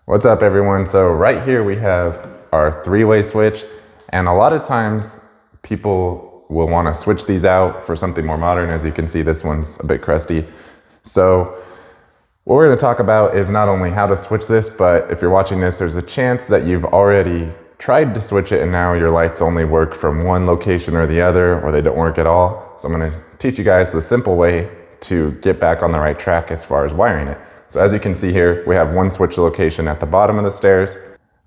What's up, everyone? So right here we have our three-way switch, and a lot of times people will want to switch these out for something more modern. As you can see, this one's a bit crusty. So what we're going to talk about is not only how to switch this, but if you're watching this, there's a chance that you've already tried to switch it and now your lights only work from one location or the other, or they don't work at all. So I'm going to teach you guys the simple way to get back on the right track as far as wiring it. So as you can see here, we have one switch location at the bottom of the stairs.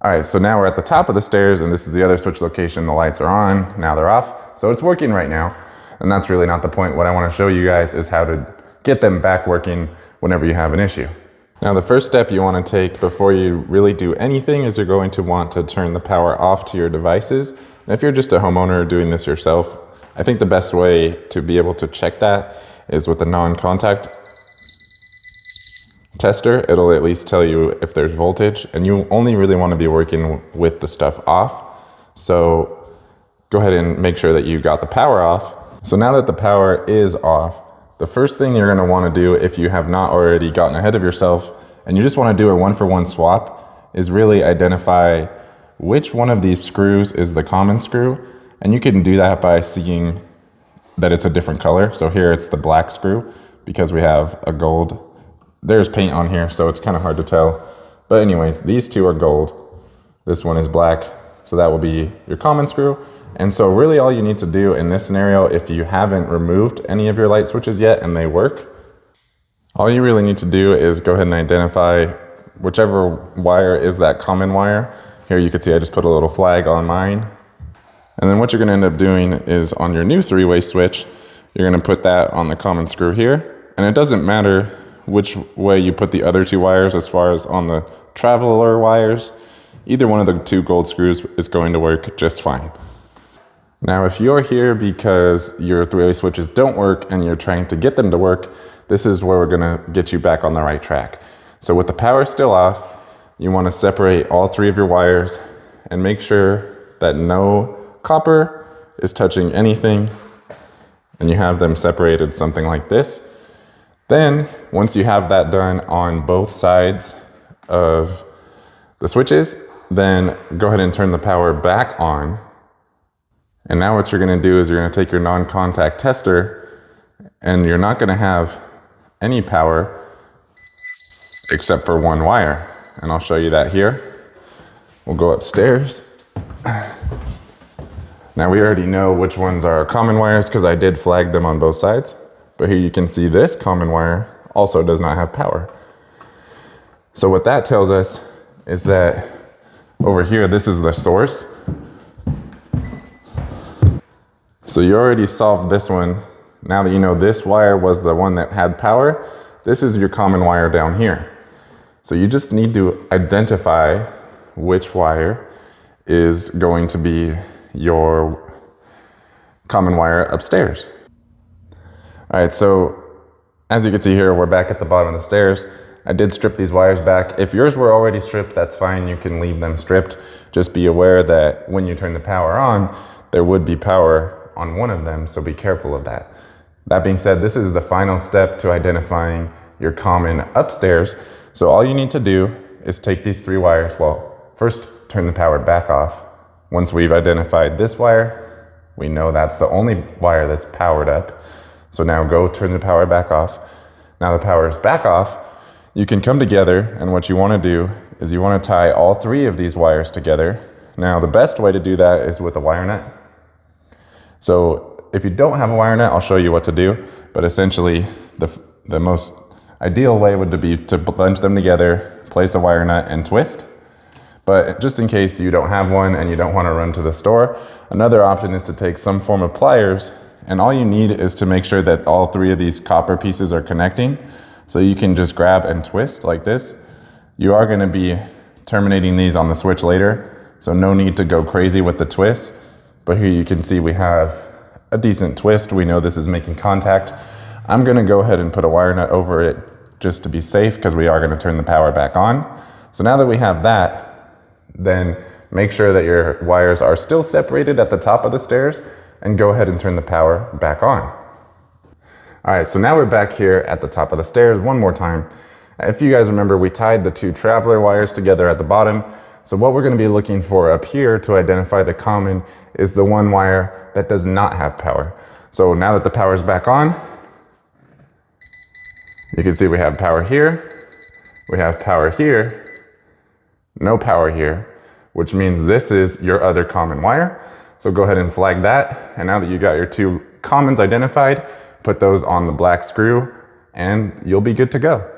All right, so now we're at the top of the stairs, and this is the other switch location. The lights are on, now they're off. So it's working right now, and that's really not the point. What I want to show you guys is how to get them back working whenever you have an issue. Now, the first step you want to take before you really do anything is you're going to want to turn the power off to your devices. And if you're just a homeowner doing this yourself, I think the best way to be able to check that is with a non-contact tester. It'll at least tell you if there's voltage, and you only really want to be working with the stuff off. So go ahead and make sure that you got the power off. So now that the power is off, the first thing you're going to want to do, if you have not already gotten ahead of yourself and you just want to do a one-for-one swap, is really identify which one of these screws is the common screw. And you can do that by seeing that it's a different color. So here it's the black screw because we have a gold. There's paint on here, so it's kind of hard to tell. But anyways, these two are gold. This one is black, so that will be your common screw. And so really all you need to do in this scenario, if you haven't removed any of your light switches yet and they work, all you really need to do is go ahead and identify whichever wire is that common wire. Here you can see I just put a little flag on mine. And then what you're gonna end up doing is on your new three-way switch, you're gonna put that on the common screw here. And it doesn't matter which way you put the other two wires as far as on the traveler wires. Either one of the two gold screws is going to work just fine. Now, if you're here because your three-way switches don't work and you're trying to get them to work, this is where we're gonna get you back on the right track. So with the power still off, you wanna separate all three of your wires and make sure that no copper is touching anything, and you have them separated something like this. Then, once you have that done on both sides of the switches, then go ahead and turn the power back on. And now what you're gonna do is you're gonna take your non-contact tester, and you're not gonna have any power except for one wire. And I'll show you that here. We'll go upstairs. Now we already know which ones are common wires because I did flag them on both sides. But here you can see this common wire also does not have power. So what that tells us is that over here, this is the source. So you already solved this one. Now that you know this wire was the one that had power, this is your common wire down here. So you just need to identify which wire is going to be your common wire upstairs. All right, so as you can see here, we're back at the bottom of the stairs. I did strip these wires back. If yours were already stripped, that's fine. You can leave them stripped. Just be aware that when you turn the power on, there would be power on one of them, so be careful of that. That being said, this is the final step to identifying your common upstairs. So all you need to do is take these three wires. Well, first turn the power back off. Once we've identified this wire, we know that's the only wire that's powered up. So now go turn the power back off. Now the power is back off. You can come together, and what you want to do is you want to tie all three of these wires together. Now the best way to do that is with a wire nut. So if you don't have a wire nut, I'll show you what to do. But essentially, the most ideal way would be to bunch them together, place a wire nut, and twist. But just in case you don't have one and you don't want to run to the store, another option is to take some form of pliers. And all you need is to make sure that all three of these copper pieces are connecting. So you can just grab and twist like this. You are going to be terminating these on the switch later, so no need to go crazy with the twist. But here you can see we have a decent twist. We know this is making contact. I'm going to go ahead and put a wire nut over it just to be safe because we are going to turn the power back on. So now that we have that, then make sure that your wires are still separated at the top of the stairs, and go ahead and turn the power back on. All right, so now we're back here at the top of the stairs one more time. If you guys remember, we tied the two traveler wires together at the bottom. So what we're going to be looking for up here to identify the common is the one wire that does not have power. So now that the power is back on, you can see we have power here, we have power here, no power here, which means this is your other common wire. So go ahead and flag that. And now that you got your two commons identified, put those on the black screw and you'll be good to go.